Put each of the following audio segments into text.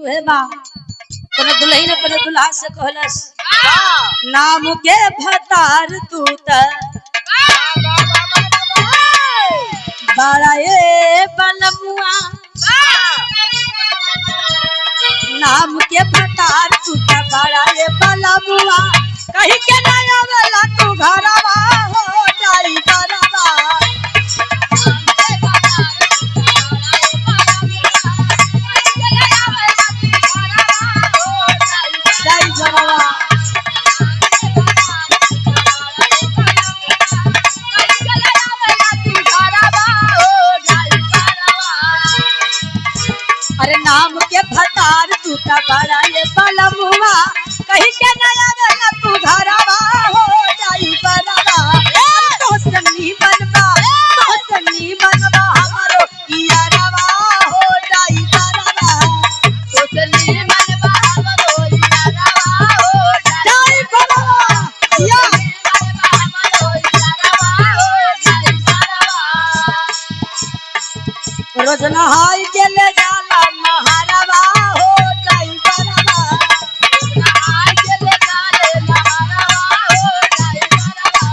तुहे बा कोनो दुल्हन अपन दुल्हा से कहलस नाम के भतार तू त बड़ा ये बलमुआ नाम के भतार तू त बड़ा ये बलमुआ कहीं के ना आवेला तू घरवा हो जाई घरवा जाई घरवा अरे नाम के भतार तू त बड़ा ये बलमुआ कहीं के नया वेला तू घरवा हो जाई बरवा तो सन्नी बनवा हमारो यारवा हो जाई बरवा तो सन्नी बनवा हमारो यारवा हो जाई बरवा या हमारो यारवा हो जाई बरवा रोज नहाई के ले जाला महारवा हो जाई बरवा नहाई के ले जाले महारवा हो जाई बरवा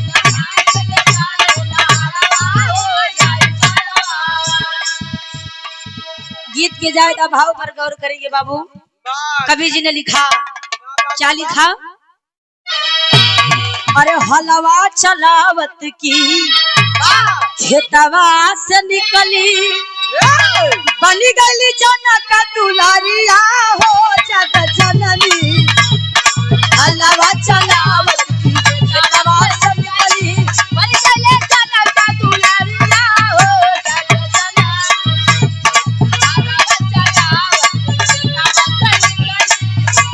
नहाई के ले जाले महारवा हो जाई बरवा। गीत के जाए तो भाव पर गौर करेंगे बाबू। कवि जी ने लिखा, क्या लिखा? अरे हलवा चलावत की खेतवा से निकली बनी गली जनक दुलारिया हो जग जननी हलवा चलावत की खेतवा से निकली बनी गली जनक दुलारिया हो जग जननी हलवा चलावत की खेतवा से निकली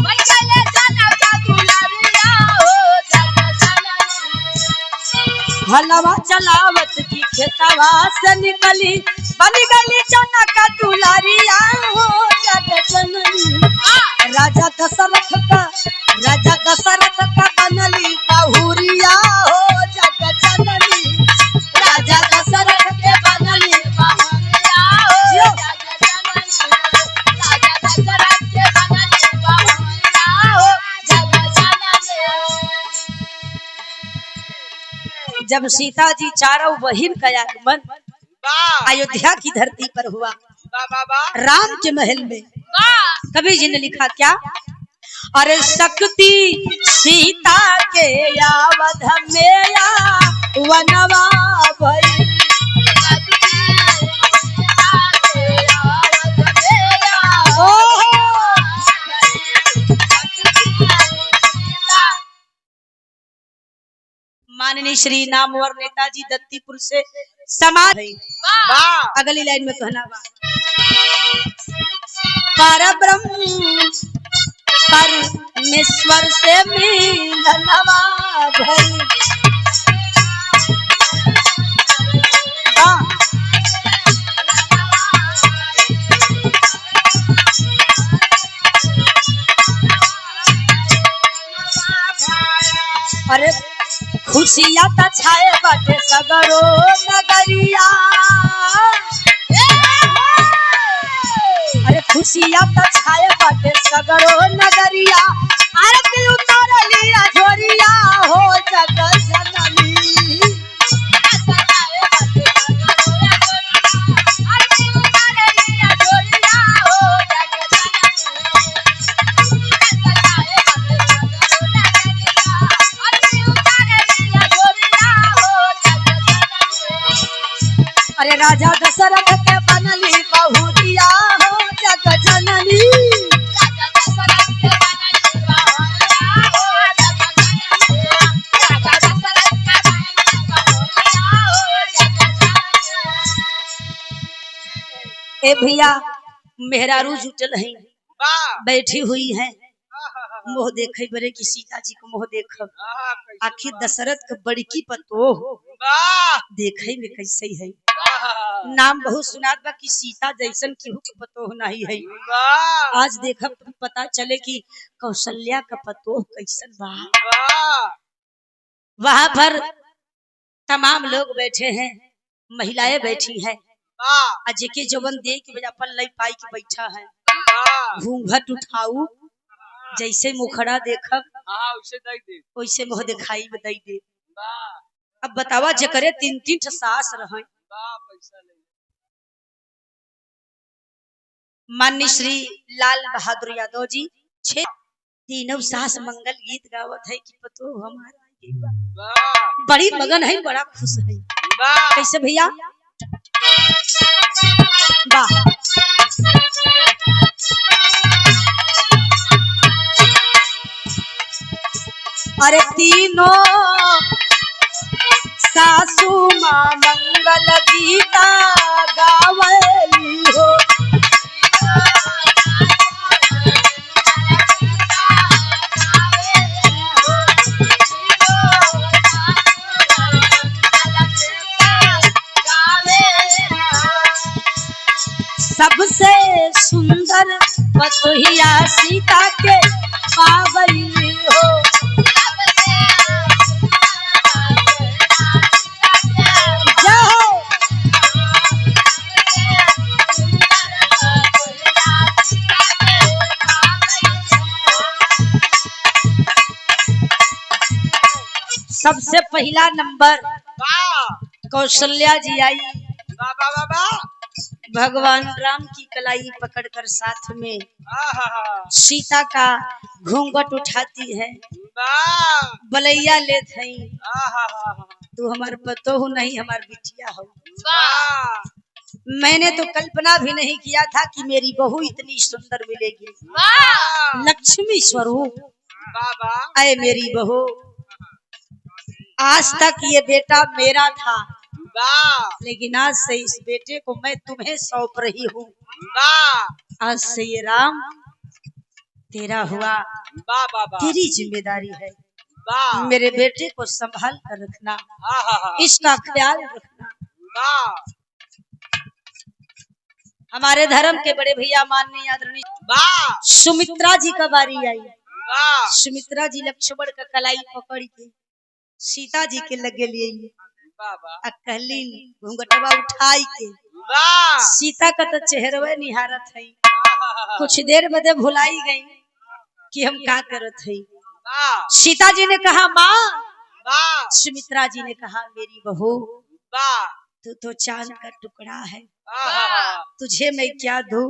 बनी गली जनक दुलारिया हो जग जननी हलवा चलावत की खेतवा से निकली बनी गली जनक दुलारिया हो जग जननी राजा दशरथ का बनली बहुरिया हो जग जननी राजा दशरथ के बनली बहुरिया हो जग जननी राजा दशरथ के बनली बहुरिया हो जग जननी। जब सीता जी चारों बहिन का आगमन अयोध्या की धरती पर हुआ राम के महल में, कवि जी ने लिखा क्या? अरे शक्ति सीता के यावध में या वनवा भई माननीय श्री नामवर नेताजी दत्तीपुर से समाज। अगली लाइन में कहना पर ब्रह्म परमेश्वर से मिलनवा भई अरे खुशिया त छाए बाटे सगरो नगरिया अरे खुशिया त छाए बाटे सगरो नगरिया आरती उतार लिया झोरिया हो जग जननी अरे राजा दशरथ के बनली बहुरिया हो जग जननी राजा दशरथ के बनली बहुरिया हो जग जननी राजा दशरथ के बनली बहुरिया हो जग जननी। ए भैया मेहरारू जुटल है बैठी हुई है मोह देखे बरे की सीता जी को मोह देखब आखिर दशरथ के बड़की पतो देखे में कैसे है नाम बहुत सुनात बा कि सीता जैसन केहू के पतोह नहीं है। आज देखब तो पता चले कि कौशल्या का पतोह कैसन बा। वहां पर तमाम लोग बैठे हैं, महिलाएं बैठी हैं, जेके जवन दे के अपन लई पाई के बैठा है। घूंघट उठाऊ, जैसे मुखड़ा देखब वैसे मुँह दिखाई दे दे। अब बतावा जे करे 3-3 सास रहे। माननीय श्री लाल बहादुर यादव जी 6 तीनों सास मंगल गीत गावत है कि पतो हमारा बड़ी मगन है, बड़ा खुश है। कैसे भैया? वाह, अरे तीनों सासू माँ मंगल गीता गावली हो। सबसे सुंदर पतोहिया सीता के पावली हो। सबसे पहला नंबर कौशल्या जी आई। भगवान राम की कलाई पकड़कर साथ में सीता का घूंघट उठाती है, बलैया ले थई, तू हमार पतो हो नहीं, हमार बिटिया हो। मैंने तो कल्पना भी नहीं किया था कि मेरी बहू इतनी सुंदर मिलेगी। लक्ष्मी स्वरूप अय मेरी बहू, आज तक ये बेटा मेरा था, लेकिन आज से इस बेटे को मैं तुम्हें सौंप रही हूँ। आज से ये राम तेरा हुआ, तेरी जिम्मेदारी है। मेरे बेटे को संभाल कर रखना, इसका ख्याल रखना। हमारे धर्म के बड़े भैया माननीय आदरणीय सुमित्रा जी का बारी आई। सुमित्रा जी लक्ष्मण का कलाई पकड़ के सीता जी के लगे लिए कहली घूंघटवा उठाई के। सीता का तो चेहरवा निहारत है, कुछ देर बदे भुलाई गई कि हम क्या करत है। सीता जी ने कहा माँ। सुमित्रा जी ने कहा मेरी बहू, तू तो चांद का टुकड़ा है, तुझे मैं क्या दूं,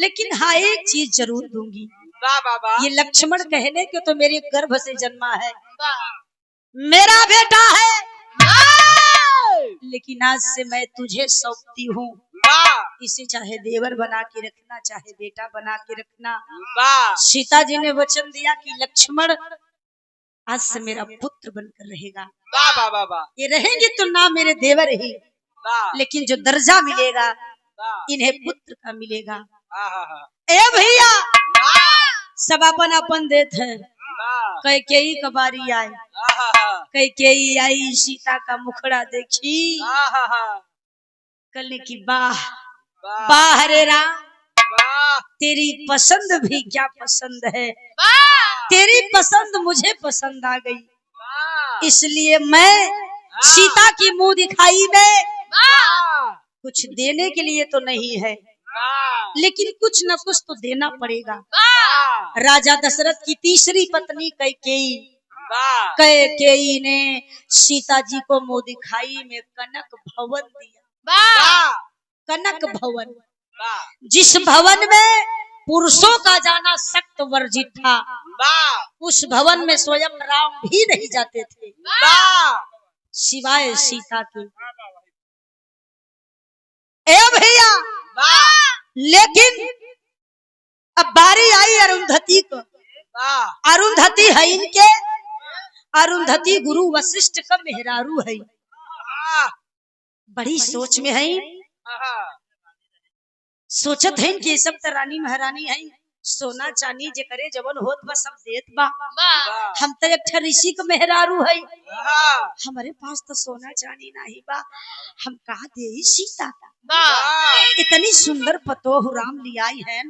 लेकिन हाँ एक चीज जरूर दूंगी। ये लक्ष्मण कहने के तो मेरे गर्भ से जन्मा है, मेरा बेटा है, लेकिन आज से मैं तुझे सौंपती हूँ। इसे चाहे देवर बना के रखना, चाहे बेटा बना के रखना। सीता जी ने वचन दिया कि लक्ष्मण आज से मेरा पुत्र बनकर रहेगा। ये रहेंगे तो ना मेरे देवर ही, लेकिन जो दर्जा मिलेगा इन्हें पुत्र का मिलेगा। ए भैया सब अपन अपन देते हैं। कैकेयी का बारी आई। कैकेयी आई, सीता का मुखड़ा देखी, कहने की वाह वाह रे राम, तेरी पसंद भी क्या पसंद है, तेरी पसंद मुझे पसंद आ गई। इसलिए मैं सीता की मुंह दिखाई में कुछ देने के लिए तो नहीं है, लेकिन कुछ न कुछ तो देना पड़ेगा। राजा दशरथ की तीसरी पत्नी कैकेयी, कैकेयी ने सीता जी को मुंह दिखाई में कनक भवन दिया। कनक भवन, जिस भवन में पुरुषों का जाना सख्त वर्जित था, उस भवन में स्वयं राम भी नहीं जाते थे सिवाय सीता के। ए भैया, लेकिन अब बारी आई अरुंधति को। अरुंधति है इनके, अरुंधति गुरु वशिष्ठ का मेहरारू है। बड़ी सोच में है, सोचत है कि सब तो रानी महारानी है, सोना चांदी जे करे जवन होत बा सब देत बा। हम तो एक ऋषि का मेहरारू है, हमारे पास तो सोना चांदी नहीं बा, हम कहा दे सीता का। इतनी सुंदर पतोह राम लियाई है।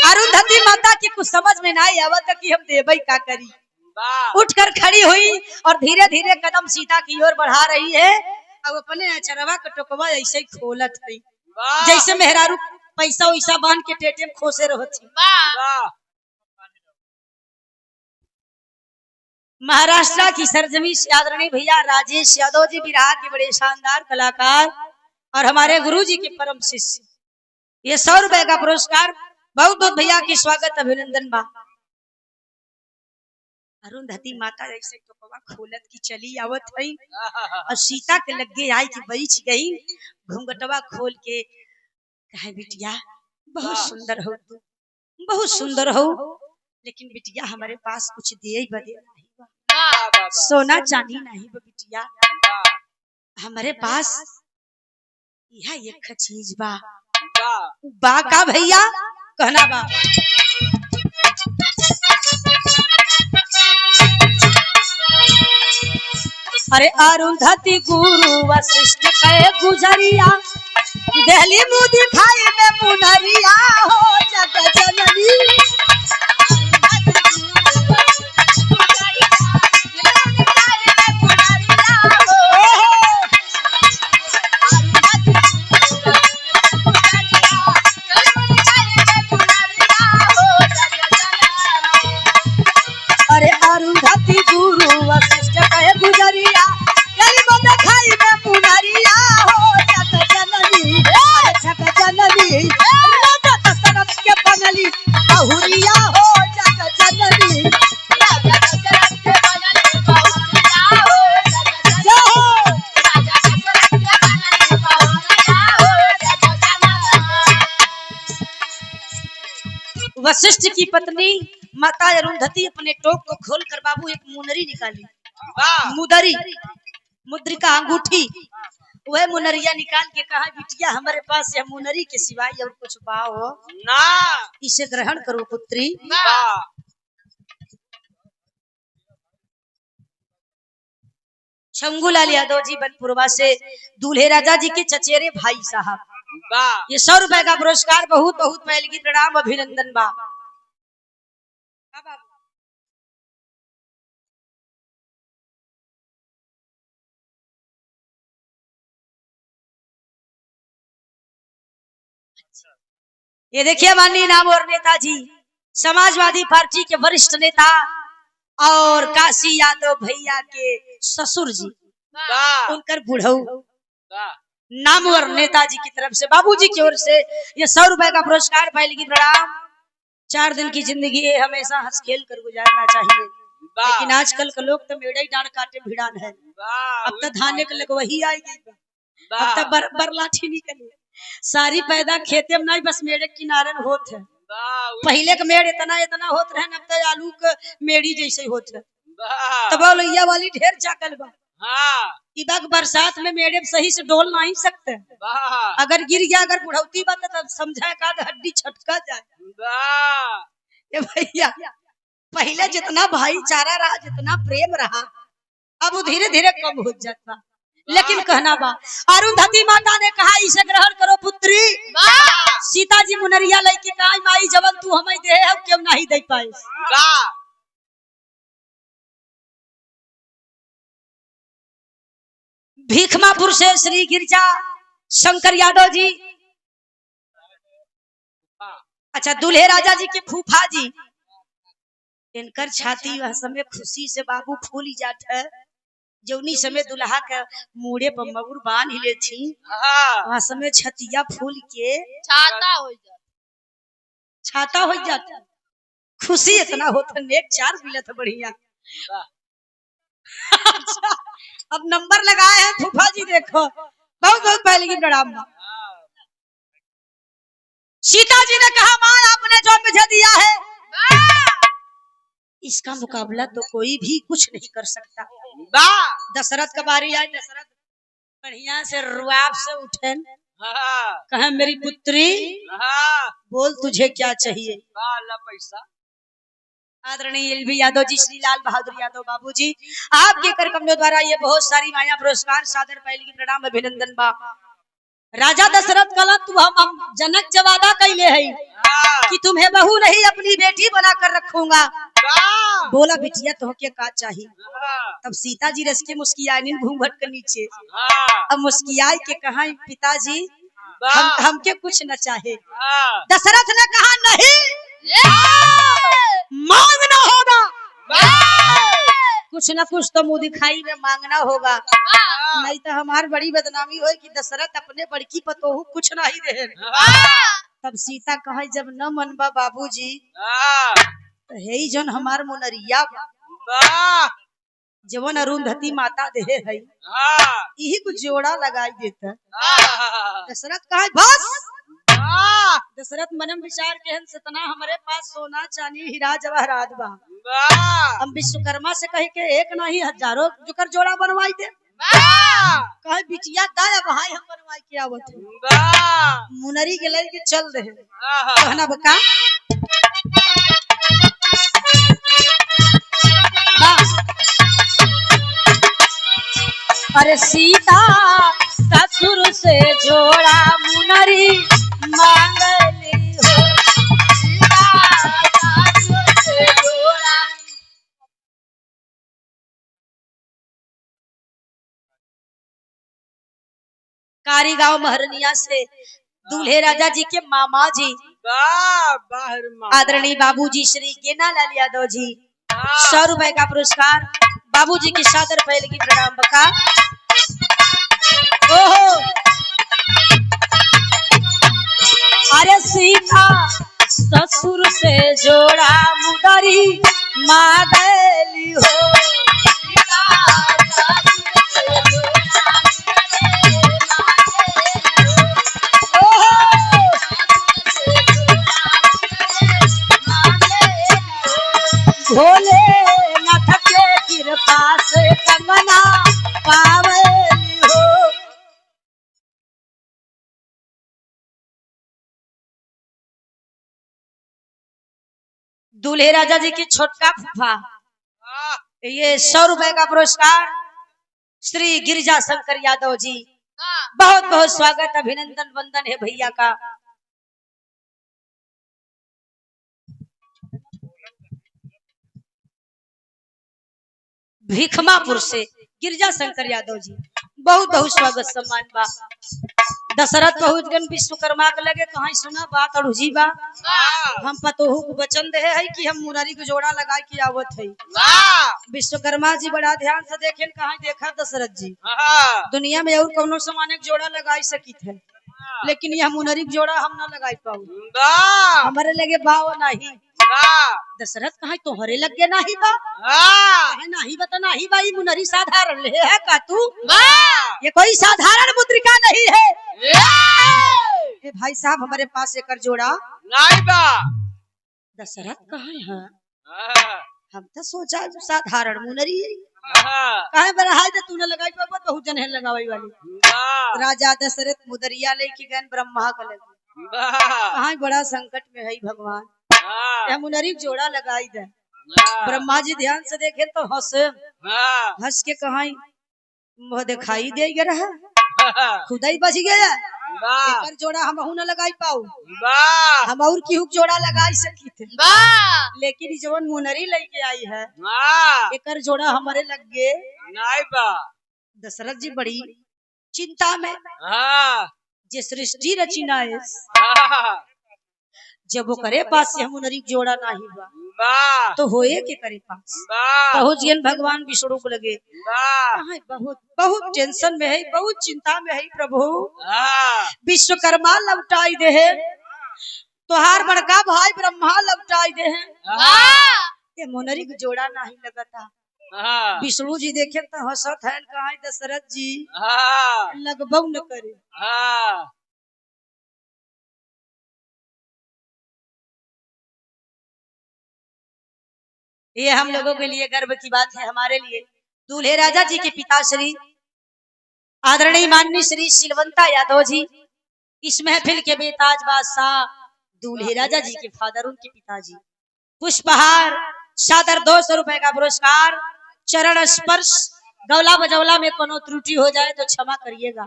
अरुंधति माता की कुछ समझ में नहीं आवत कि हम देवई का करी। उठकर खड़ी हुई और धीरे धीरे कदम सीता की ओर बढ़ा रही है। अब अपने अचरवा का टोकवा ऐसे ही खोलत है, जैसे मेहरारू पैसा वैसा बांध के टेटे में खोसे रहती। महाराष्ट्र की सरजमी से आदरणीय भैया राजेश यादव जी बिहार के बड़े शानदार कलाकार और हमारे गुरु जी के परम शिष्य, ये 100 रुपए का पुरस्कार। बहुत बहुत भैया की स्वागत अभिनंदन बा। अरुंधति माता जैसे टोपवा खोलत की चली आवत है और सीता के लगे आई कि बैठ गई, घूंघटवा खोल के कहे बिटिया बहुत सुंदर हो तू, बहुत सुंदर हो, लेकिन बिटिया हमारे पास कुछ दे बदे नहीं, सोना चांदी नहीं बा बिटिया, हमारे पास यह एक चीज बा। बा का भैया कहना बा। अरे अरुंधति गुरु वशिष्ठ कहे गुजरिया, दिल्ली मुँह दिखाई में मुनरिया हो जग जननी। अरे अरुंधति गुरु वशिष्ठ कहे गुजरिया, दिल्ली मुँह दिखाई में मुनरिया हो जग जननी, जग जननी। राजा दशरथ के बनली बहुरिया हो जग जननी। वशिष्ठ की पत्नी माता अरुंधति अपने टोक को खोलकर बाबू एक मुनरी निकाली, मुदरी मुद्रिका अंगूठी, वह मुनरिया निकाल के कहा बिटिया हमारे पास यह मुनरी के सिवाय और कुछ पाओ ना, इसे ग्रहण करो पुत्री। शंभूलाल यादव जी बनपुरवा से दूल्हे राजा जी के चचेरे भाई साहब, ये 100 रुपए का पुरस्कार। बहुत बहुत पहलगी प्रणाम अभिनंदन बा। ये देखिए माननीय नाम और नेताजी समाजवादी पार्टी के वरिष्ठ नेता और काशी यादव भैया के ससुर जी, उनकर बुढ़ऊ नामवर नेताजी की तरफ से बाबूजी की ओर से ये 100 रुपए का पुरस्कार। पहले प्रणाम। 4 दिन की जिंदगी है, हमेशा हंस खेल कर गुजारना चाहिए, लेकिन आजकल के लोग तो मेड़े डांड काटे भिड़ान है। अब तो धाने के लग वही आएगी, अब तो बरलाठी निकले सारी पैदा खेते में नहीं, बस मेड़े किनारे होत है। पहले के मेड़ इतना इतना होत रहे, अब तो आलू के मेड़ी जैसे होत है। तब लोहिया वाली ढेर चाकल बा। इधर बरसात में मेड़े सही से डोल नहीं सकते, अगर गिर गया अगर बुढ़ौती बात तब समझा का हड्डी छटका जाए। ये भैया पहले जितना भाईचारा रहा, जितना प्रेम रहा, अब वो धीरे धीरे कम हो जाता। लेकिन कहना बा अरुंधति माता ने कहा इसे ग्रहण करो पुत्री। सीता जी मुनरिया लईकी कहा माई जवन तू हमें दे क्यों नहीं दे पाए। भीखमापुर से श्री गिरजा शंकर यादव जी, अच्छा दूल्हे राजा जी के फूफा जी, इनकर छाती वह समय खुशी से बाबू फूल जात है। जौनी समय दुल्हा के मुड़े पर मगुर बांध ले थी, वह समय छतिया फूल के छाता हो जाता। खुशी इतना होता, नेक 4 मिलत बढ़िया। अच्छा, अब नंबर लगाए हैं फूफा जी, देखो बहुत बहुत पहले की प्रणाम। सीता जी ने कहा मां आपने जो मुझे दिया है इसका मुकाबला तो कोई भी कुछ नहीं कर सकता। दशरथ का बारी आए, दशरथ बढ़िया से रुआब से उठे, कहे मेरी पुत्री बोल तुझे क्या चाहिए। पैसा। आदरणीय एलवी यादव जी, श्री लाल बहादुर यादव बाबूजी, आपके कर कमलों द्वारा ये बहुत सारी माया पुरस्कार सादर पहले की प्रणाम अभिनंदन बा। राजा दशरथ कला तू हम जनक जवादा कैले है कि तुम्हें बहू नहीं अपनी बेटी बना कर रखूंगा। बोला बिटिया तो क्या का चाहिए। तब सीता जी रस के मुस्कियानी घूंघट के नीचे, अब मुस्कियाई के कहा पिताजी हमके कुछ न चाहे। दशरथ ने कहा नहीं, मांगना होगा, कुछ न कुछ तो मुंह दिखाई में मांगना होगा, नहीं तो हमार बड़ी बदनामी हो कि दशरथ अपने बड़की पतोहू कुछ नहीं रहे। तब सीता कहे जब न मनबा बाबूजी तो है ही जन हमार मुनरिया जवन अरुंधति माता देहे है यही कुछ जोड़ा लगाई देता। दशरथ कहे बस। दशरथ मनम विचार के सतना हमारे पास सोना चांदी हीरा जवाहरात बा, हम विश्वकर्मा से कहे के एक नहीं हजारों जुकर जोड़ा बनवाई दे। कहे बिटिया दाया भाई हम बनवाई के आवत मुनरी के लेके चल रहे कहना बका। अरे सीता ससुर से जोड़ा मुनरी मांगली हो, सीता ससुर से जोड़ा। कारी गांव महरनिया से दूल्हे राजा जी के मामा जी आदरणीय बाबूजी श्री गेना लाल यादव जी 100 रुपए का पुरस्कार बाबूजी की सादर पहले की प्रणाम बका। ओहो अरे सीता ससुर से जोड़ा मुदरी मादली हो, भोले नाथ के कृपा से कंगना पावली हो। दूल्हे राजा जी की छोटका फूफा ये 100 रुपए का पुरस्कार श्री गिरिजा शंकर यादव जी, बहुत बहुत स्वागत अभिनंदन वंदन है भैया का। भिखमापुर से गिरिजा शंकर यादव जी बहुत बहुत स्वागत सम्मान बा। दशरथ पहुंच गए विश्वकर्मा के लगे कहीं सुना बात और जी बा हम पतोहू को वचन दे है कि हम मुरारी को जोड़ा लगा के आवत है। विश्वकर्मा जी बड़ा ध्यान से देखे कहीं देखा दशरथ जी दुनिया में और कौनो सामान जोड़ा लगा सकित है लेकिन यह मुनरी जोड़ा हम न लगा पाऊ हमारे लगे बाव नहीं। दशरथ कहा तोहरे लगे नहीं बा नहीं बता नहीं भाई मुनरी साधारण ले है का तू ये कोई साधारण मुद्रिका नहीं है। ए भाई साहब हमारे पास एक जोड़ा नहीं बा। दशरथ कहा है हम तो सोचा साधारण मुनरी कहे बरहाई तो तूने लगाई बाबा बहुत जन है लगाई वाली। राजा दशरथ मुदरिया लेके गए ब्रह्मा का लगे कहा बड़ा संकट में है भगवान मुनरी जोड़ा लगाई दे। ब्रह्मा जी ध्यान से देखे तो हंस के कहा वो दिखाई दे रहा खुदा ही बच गया एक जोड़ा हम न लगाई पाऊ हम और की जोड़ा लगाई सकी थे लेकिन जवन मुनरी लेके आई है एक जोड़ा हमारे लग गए नहीं बा। दशरथ जी बड़ी चिंता में जे सृष्टि रचना है जब वो करे पास से हम मुनरी जोड़ा नहीं बा तो होए के करे पास पहुंच गए भगवान विष्णु को लगे बहुत बहुत टेंशन में है बहुत चिंता में है प्रभु विश्वकर्मा लौटाई दे है तोहार बड़का भाई ब्रह्मा लौटाई दे है मुनरी को जोड़ा नहीं लगता। विष्णु जी देखे तो हंसत है कहा दशरथ जी लगभग न करे ये हम लोगों के लिए गर्व की बात है। हमारे लिए दूल्हे राजा जी के पिता श्री आदरणीय माननीय श्री सिलवंता यादव जी इस महफिल के बेताज बादशाह दूल्हे राजा जी के फादर उनके पिताजी पुष्पहार सादर 200 रुपए का पुरस्कार चरण स्पर्श गौला बजौला में कोनो त्रुटि हो जाए तो क्षमा करिएगा।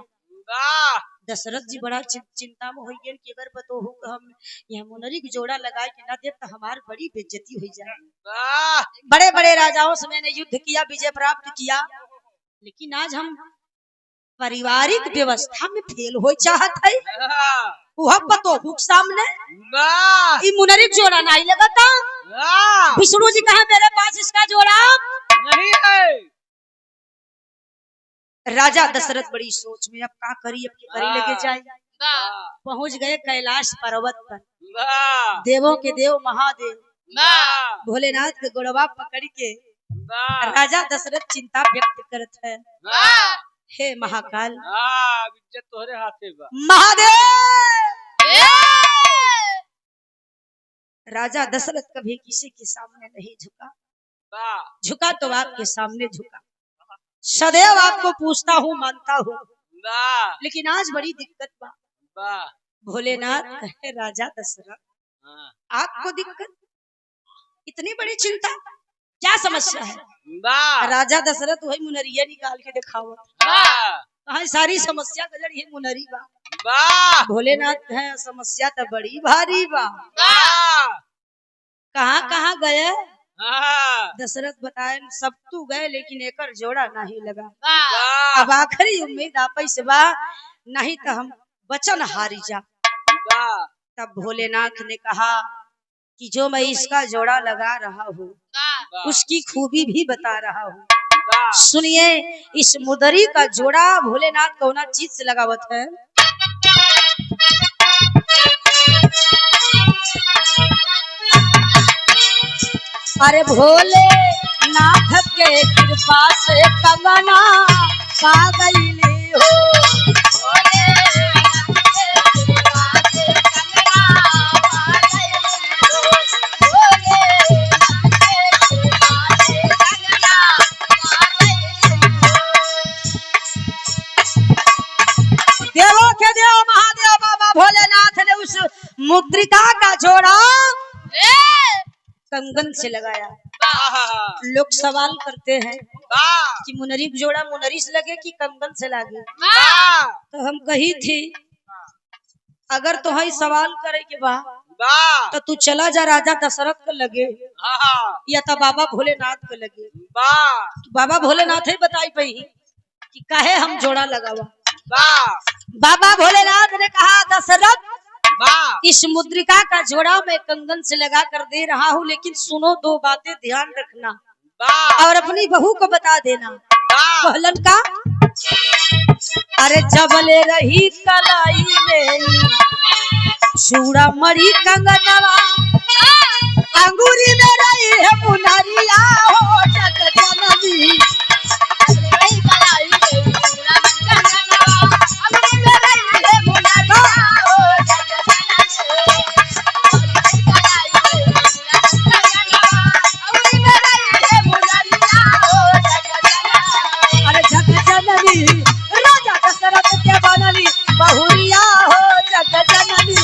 दशरथ जी बड़ा चिंता में हो गए कि अगर बतोहू हम यह मुनरी की जोड़ा लगाए कि ना दे तो हमारी बड़ी बेइज्जती हो जाए। बड़े बड़े राजाओं से मैंने युद्ध किया विजय प्राप्त किया लेकिन आज हम पारिवारिक व्यवस्था में फेल हो चाहत है वह पतो हुक सामने ई मुनरिक जोड़ा नहीं लगाता। विष्णु जी कहा मेरे पास इसका जोड़ा नहीं है। राजा दशरथ बड़ी सोच में अब का करी अब की करी लगे जाए। पहुंच गए कैलाश पर्वत पर। देवों के देव महादेव भोलेनाथ के गोड़वा पकड़ के राजा दशरथ चिंता व्यक्त करत है। हे महाकाल इज्जत तोहरे हाथे बा। महादेव। राजा दशरथ कभी किसी के सामने नहीं झुका। झुका तो आपके सामने झुका। सदैव आपको पूछता हूँ मानता हूँ लेकिन आज बड़ी दिक्कत बा। भोलेनाथ कहे राजा दशरथ आपको दिक्कत इतनी बड़ी चिंता क्या समस्या है। राजा दशरथ वही मुनरिया निकाल के दिखाओ कहा सारी समस्या का जड़ ये मुनरी बा। भोलेनाथ कहे समस्या तो बड़ी भारी बा। कहाँ कहाँ गए दशरथ बताए सब तू गए लेकिन एकर जोड़ा नहीं लगा। अब आखिरी उम्मीद आप से बा नहीं तो हम वचन हारी जा। तब भोलेनाथ ने कहा कि जो मैं इसका जोड़ा लगा रहा हूँ उसकी खूबी भी बता रहा हूँ। सुनिए इस मुदरी का जोड़ा भोलेनाथ कौना चीज से लगावत है। अरे भोले नाथ के कृपा से कंगना पा गईली हो। देवों के देव महादेव बाबा भोलेनाथ ने उस मुद्रिका का जोड़ा कंगन से लगाया। लोग सवाल करते हैं कि मुनरी जोड़ा मुनरी से लगे कि कंगन से लगे। तो हम कही थी अगर तो ही सवाल करे के बा तो तू चला जा राजा दशरथ को लगे या तो बाबा भोलेनाथ को लगे। तो बाबा भोलेनाथ ही बताई पई कि काहे हम जोड़ा लगावा। बाबा भोलेनाथ ने कहा दशरथ इस मुद्रिका का जोड़ा मैं कंगन से लगा कर दे रहा हूँ लेकिन सुनो दो बातें ध्यान रखना और अपनी बहू को बता देना। पहलन का अरे जबले रही कलाई में चूड़ा मरी कंगनवा अंगूरी में रही है मुनरिया हो जग जननी। राजा दशरथ के बनली बहुरिया हो जग जननी।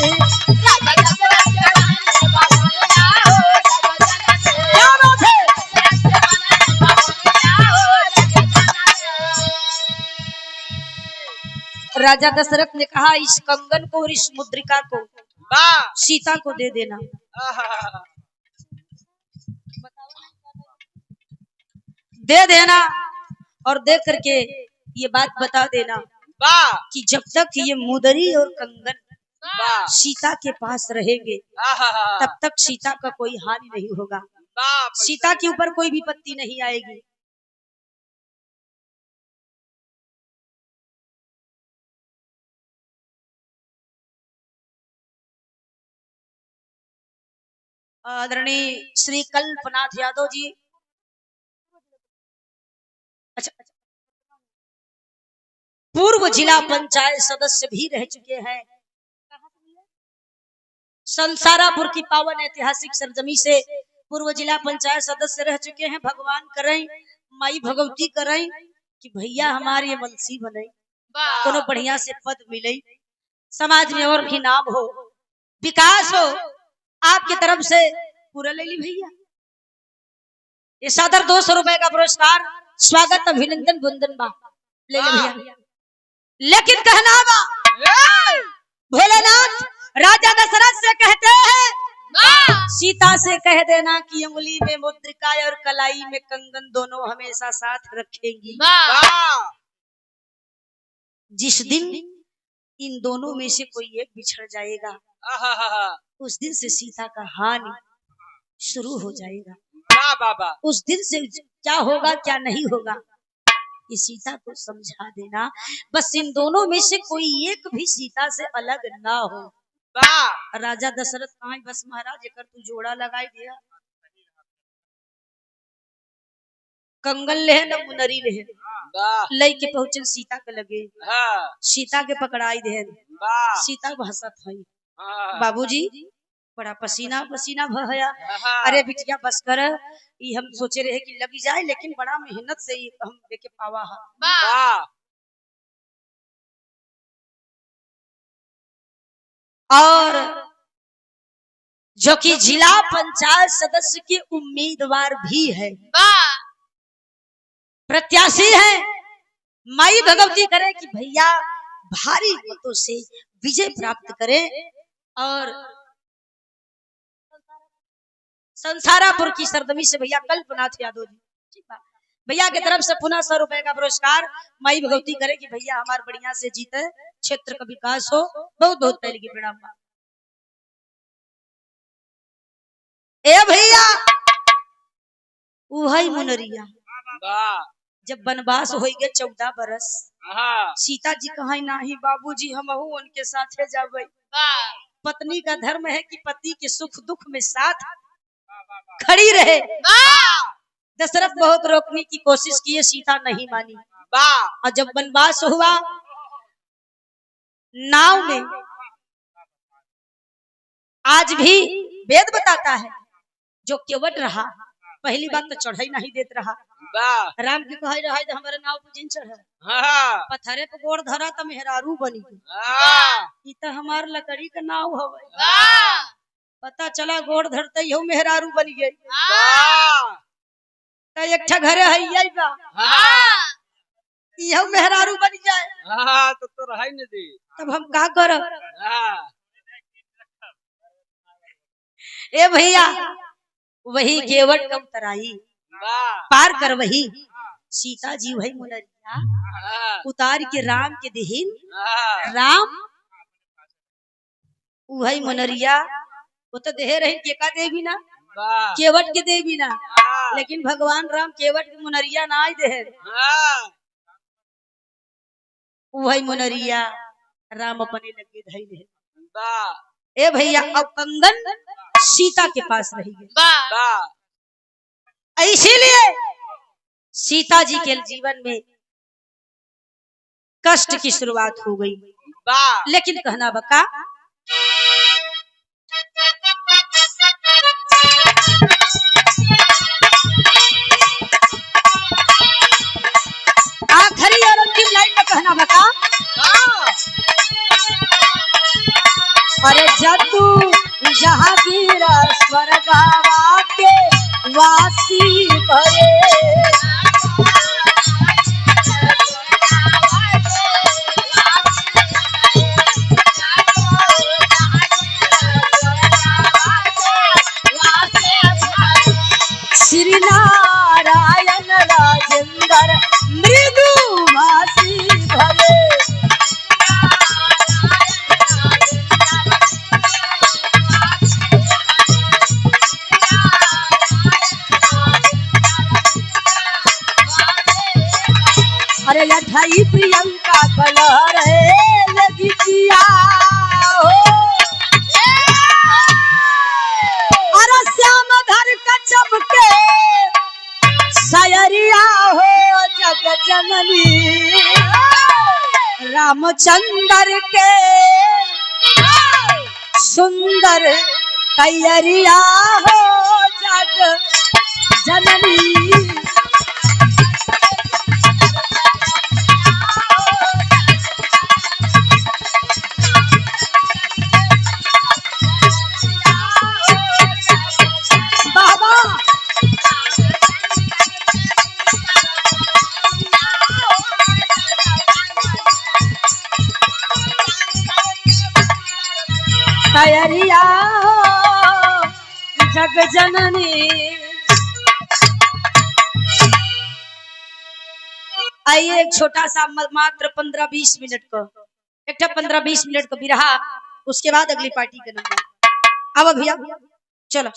राजा दशरथ ने कहा इस कंगन को और इस मुद्रिका को सीता को दे देना। दे देना और दे करके ये बात बता देना कि जब तक ये मुदरी और कंगन सीता के पास रहेंगे तब तक सीता का कोई हानि नहीं होगा। सीता के ऊपर कोई विपत्ति नहीं आएगी। आदरणीय श्री कल्पनाथ यादव जी अच्छा पूर्व जिला पंचायत सदस्य भी रह चुके हैं। संसारापुर की पावन ऐतिहासिक सरजमी से पूर्व जिला पंचायत सदस्य रह चुके हैं। भगवान करें माई भगवती करें कि भैया हमारे वंशी बने कोनो बढ़िया से पद मिले समाज में और भी नाम हो विकास हो। आपकी तरफ से पूरा ले ली भैया ये सादर 200 रुपए का पुरस्कार स्वागत अभिनंदन वंदन बा ले ले भैया। लेकिन कहना बा भोलेनाथ राजा दशरथ से कहते हैं सीता से कह देना कि उंगली में मुद्रिका और कलाई में कंगन दोनों हमेशा साथ रखेंगी। जिस दिन इन दोनों में से कोई एक बिछड़ जाएगा आहा उस दिन से सीता का हानि शुरू हो जाएगा। वाह बाबा उस दिन से क्या होगा क्या नहीं होगा ये सीता को समझा देना। बस इन दोनों में से कोई एक भी सीता से अलग ना हो। वाह राजा दशरथ कहा बस महाराज एकर तू जोड़ा लगाई दिया कंगन ले न मुनरी ले वाह लई के पहुंचल सीता के लगे हाँ सीता के पकड़ाई दे वाह सीता भसत हई हाँ बाबूजी बड़ा पसीना पसीना भया। हाँ। अरे बिटिया बस कर ये हम सोचे रहे कि लगी जाए लेकिन बड़ा मेहनत से ये हम लेके पावा है। वाह और जो कि जिला पंचायत सदस्य के उम्मीदवार भी है प्रत्याशी है माई भगवती करे कि भैया भारी मतों से विजय प्राप्त करे और संसारापुर की सरजमी से भैया कल्पनाथ यादव जी भैया की तरफ से पुनः 100 रुपए का पुरस्कार माई भगवती करे कि भैया हमारे बढ़िया से जीते क्षेत्र का विकास हो। बहुत बहुत पहले की प्रणाम। ए भैया वही मुनरिया वाह जब वनवास हो गए 14 बरस हाँ सीता जी कहा नहीं बाबूजी हम उनके साथ जावे। पत्नी का धर्म है कि पति के सुख दुख में साथ खड़ी रहे। दशरथ बहुत रोकने की कोशिश की सीता नहीं मानी। और जब वनवास हुआ नाव में आज भी वेद बताता है जो केवट रहा पहली बात तो चढ़ाई नहीं देत रहा। राम के कहे रहा हमारे नाव पर जिन चढ़ पत्थरे पे गोड़ धरा तो मेहरारू बनी ई तो हमार लकड़ी का नाव हवे। पता चला गोड़ धरते ही मेहरारू बन गई तो एक घरे है बा यह मेहरारू बन जाए तो रहा ही नहीं तब हम का करब। ए भैया वही केवट कम तराई पार कर वही सीता जी वही मुनरिया उतार के राम के देहिन राम वही मुनरिया वो तो देह रही के का देवी ना केवट के देवी ना लेकिन भगवान राम केवट के मुनरिया ना आई दे वही मुनरिया राम अपने लगे धैले। ए भैया अब कंगन सीता के पास रही गई इसीलिए सीता जी के जीवन में कष्ट की शुरुआत हो गई। लेकिन कहना बका आखिरी और अंतिम लाइन में कहना बका अरे जदू जहांगीर स्वर्गवा के वासी भरे श्री नारायण राजेंद्र मृदु भासी भरे। अरे लठाई प्रियंका कलर है लगी किया हो अरे श्याम धर का चमके सयरिया हो जग जननी रामचंद्र के सुंदर कैयरिया हो जग जननी। कैयरिया जग जननी आइए एक छोटा सा मात्र 15-20 मिनट का एक 15-20 मिनट का बिरहा, उसके बाद अगली पार्टी का नंबर। अब भैया चलो।